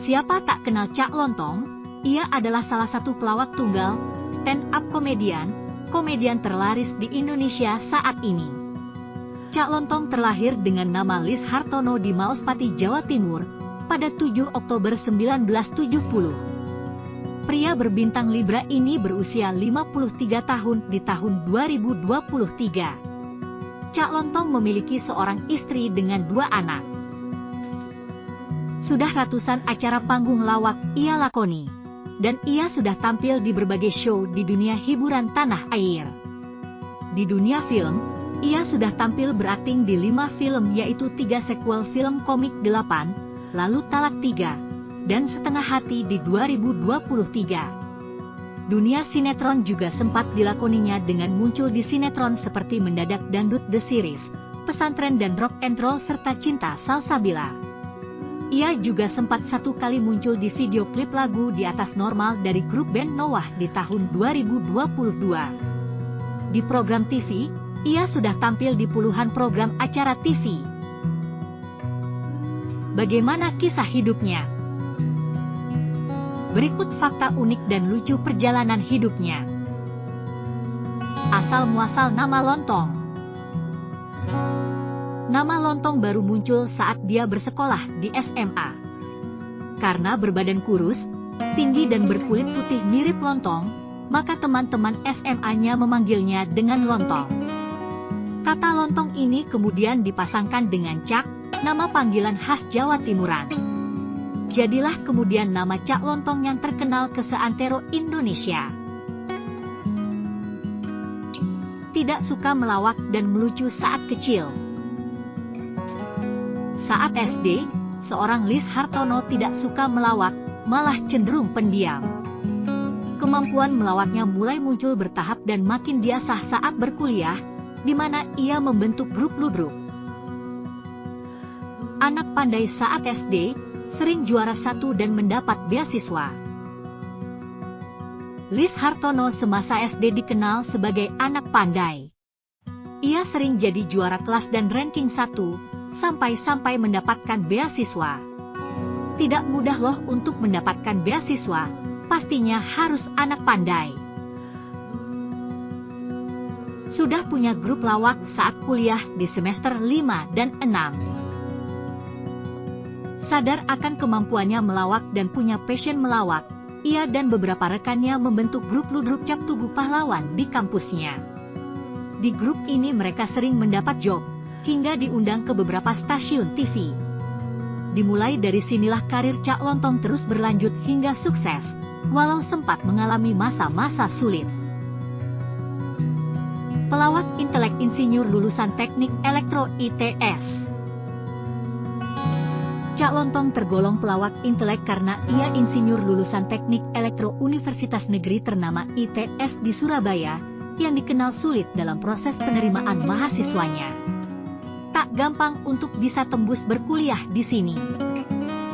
Siapa tak kenal Cak Lontong? Ia adalah salah satu pelawak tunggal, stand-up komedian terlaris di Indonesia saat ini. Cak Lontong terlahir dengan nama Lis Hartono di Maospati, Jawa Timur, pada 7 Oktober 1970. Pria berbintang Libra ini berusia 53 tahun di tahun 2023. Cak Lontong memiliki seorang istri dengan 2 anak. Sudah ratusan acara panggung lawak ia lakoni, dan ia sudah tampil di berbagai show di dunia hiburan tanah air. Di dunia film, ia sudah tampil berakting di 5 film, yaitu 3 sequel film komik 8, lalu Talak 3, dan Setengah Hati di 2023. Dunia sinetron juga sempat dilakoninya dengan muncul di sinetron seperti Mendadak Dangdut The Series, Pesantren dan Rock and Roll serta Cinta Salsabila. Ia juga sempat 1 kali muncul di video klip lagu Di Atas Normal dari grup band Noah di tahun 2022. Di program TV, ia sudah tampil di puluhan program acara TV. Bagaimana kisah hidupnya? Berikut fakta unik dan lucu perjalanan hidupnya. Asal-muasal nama Lontong. Nama Lontong baru muncul saat dia bersekolah di SMA. Karena berbadan kurus, tinggi dan berkulit putih mirip lontong, maka teman-teman SMA-nya memanggilnya dengan Lontong. Kata lontong ini kemudian dipasangkan dengan Cak, nama panggilan khas Jawa Timuran. Jadilah kemudian nama Cak Lontong yang terkenal ke seantero Indonesia. Tidak suka melawak dan melucu saat kecil. Saat SD, seorang Lis Hartono tidak suka melawak, malah cenderung pendiam. Kemampuan melawaknya mulai muncul bertahap dan makin diasah saat berkuliah, di mana ia membentuk grup ludruk. Anak pandai saat SD, sering juara 1 dan mendapat beasiswa. Lis Hartono semasa SD dikenal sebagai anak pandai. Ia sering jadi juara kelas dan ranking 1, sampai mendapatkan beasiswa. Tidak mudah loh untuk mendapatkan beasiswa, pastinya harus anak pandai. Sudah punya grup lawak saat kuliah di semester 5 dan 6. Sadar akan kemampuannya melawak dan punya passion melawak, ia dan beberapa rekannya membentuk grup ludruk Cap Tugu Pahlawan di kampusnya. Di grup ini mereka sering mendapat job, hingga diundang ke beberapa stasiun TV. Dimulai dari sinilah karir Cak Lontong terus berlanjut hingga sukses, walau sempat mengalami masa-masa sulit. Pelawak intelek insinyur lulusan Teknik Elektro ITS. Cak Lontong tergolong pelawak intelek karena ia insinyur lulusan Teknik Elektro Universitas Negeri ternama ITS di Surabaya, yang dikenal sulit dalam proses penerimaan mahasiswanya. Tak gampang untuk bisa tembus berkuliah di sini.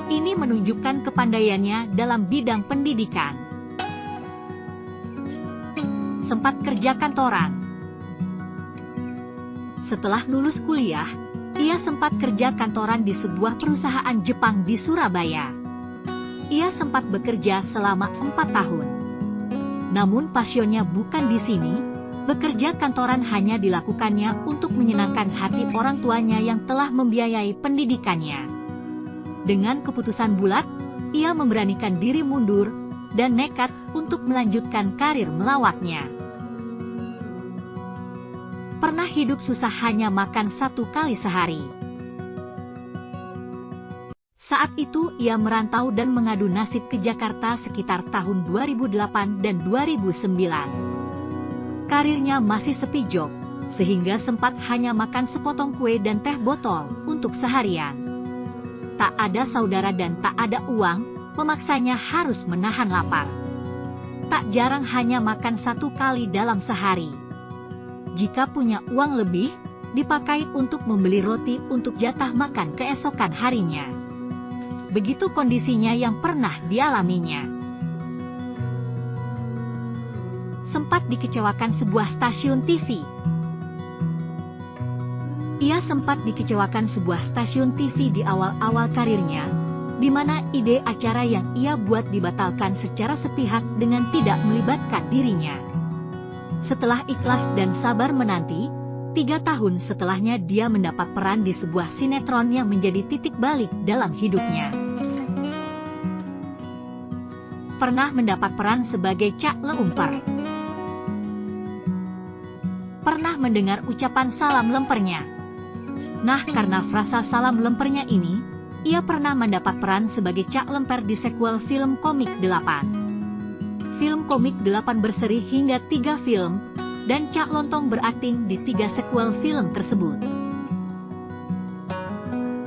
Ini menunjukkan kepandaiannya dalam bidang pendidikan. Sempat kerja kantoran. Setelah lulus kuliah, ia sempat kerja kantoran di sebuah perusahaan Jepang di Surabaya. Ia sempat bekerja selama 4 tahun. Namun pasionnya bukan di sini. Bekerja kantoran hanya dilakukannya untuk menyenangkan hati orang tuanya yang telah membiayai pendidikannya. Dengan keputusan bulat, ia memberanikan diri mundur, dan nekat untuk melanjutkan karir melawaknya. Pernah hidup susah hanya makan 1 kali sehari. Saat itu ia merantau dan mengadu nasib ke Jakarta sekitar tahun 2008 dan 2009. Karirnya masih sepi job, sehingga sempat hanya makan sepotong kue dan teh botol untuk seharian. Tak ada saudara dan tak ada uang, memaksanya harus menahan lapar. Tak jarang hanya makan 1 kali dalam sehari. Jika punya uang lebih, dipakai untuk membeli roti untuk jatah makan keesokan harinya. Begitu kondisinya yang pernah dialaminya. Sempat dikecewakan sebuah stasiun TV. Ia sempat dikecewakan sebuah stasiun TV di awal-awal karirnya, di mana ide acara yang ia buat dibatalkan secara sepihak dengan tidak melibatkan dirinya. Setelah ikhlas dan sabar menanti, 3 tahun setelahnya dia mendapat peran di sebuah sinetron yang menjadi titik balik dalam hidupnya. Pernah mendapat peran sebagai Cak Leumper. Pernah mendengar ucapan salam lempernya? Nah, karena frasa salam lempernya ini, ia pernah mendapat peran sebagai Cak Lemper di sequel film komik 8. Film komik 8 berseri hingga 3 film, dan Cak Lontong berakting di 3 sequel film tersebut.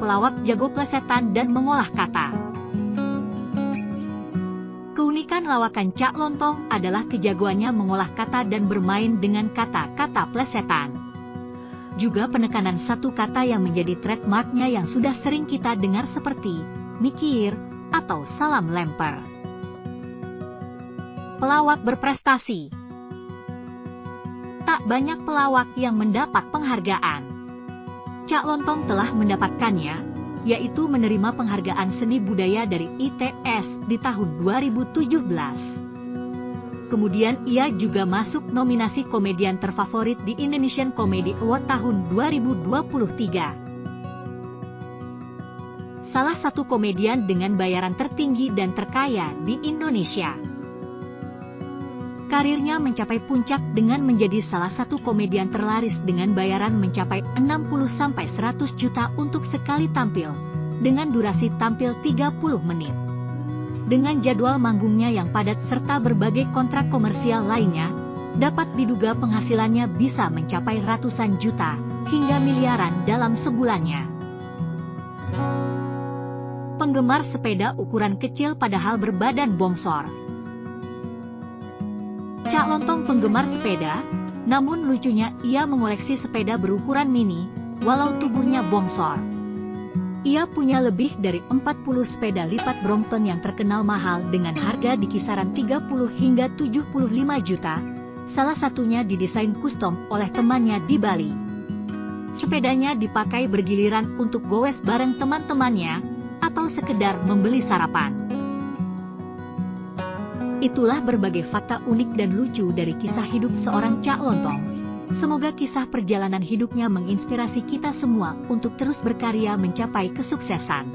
Pelawak jago plesetan dan mengolah kata. Keunikan lawakan Cak Lontong adalah kejagoannya mengolah kata dan bermain dengan kata-kata plesetan. Juga penekanan satu kata yang menjadi trademarknya yang sudah sering kita dengar seperti mikir atau salam lemper. Pelawak berprestasi. Tak banyak pelawak yang mendapat penghargaan. Cak Lontong telah mendapatkannya, yaitu menerima penghargaan seni budaya dari ITS di tahun 2017. Kemudian ia juga masuk nominasi komedian terfavorit di Indonesian Comedy Award tahun 2023. Salah satu komedian dengan bayaran tertinggi dan terkaya di Indonesia. Karirnya mencapai puncak dengan menjadi salah satu komedian terlaris dengan bayaran mencapai 60-100 juta untuk sekali tampil, dengan durasi tampil 30 menit. Dengan jadwal manggungnya yang padat serta berbagai kontrak komersial lainnya, dapat diduga penghasilannya bisa mencapai ratusan juta, hingga miliaran dalam sebulannya. Penggemar sepeda ukuran kecil padahal berbadan bongsor. Cak Lontong penggemar sepeda, namun lucunya ia mengoleksi sepeda berukuran mini, walau tubuhnya bongsor. Ia punya lebih dari 40 sepeda lipat Brompton yang terkenal mahal dengan harga di kisaran 30 hingga 75 juta, salah satunya didesain kustom oleh temannya di Bali. Sepedanya dipakai bergiliran untuk goes bareng teman-temannya, atau sekedar membeli sarapan. Itulah berbagai fakta unik dan lucu dari kisah hidup seorang Cak Lontong. Semoga kisah perjalanan hidupnya menginspirasi kita semua untuk terus berkarya mencapai kesuksesan.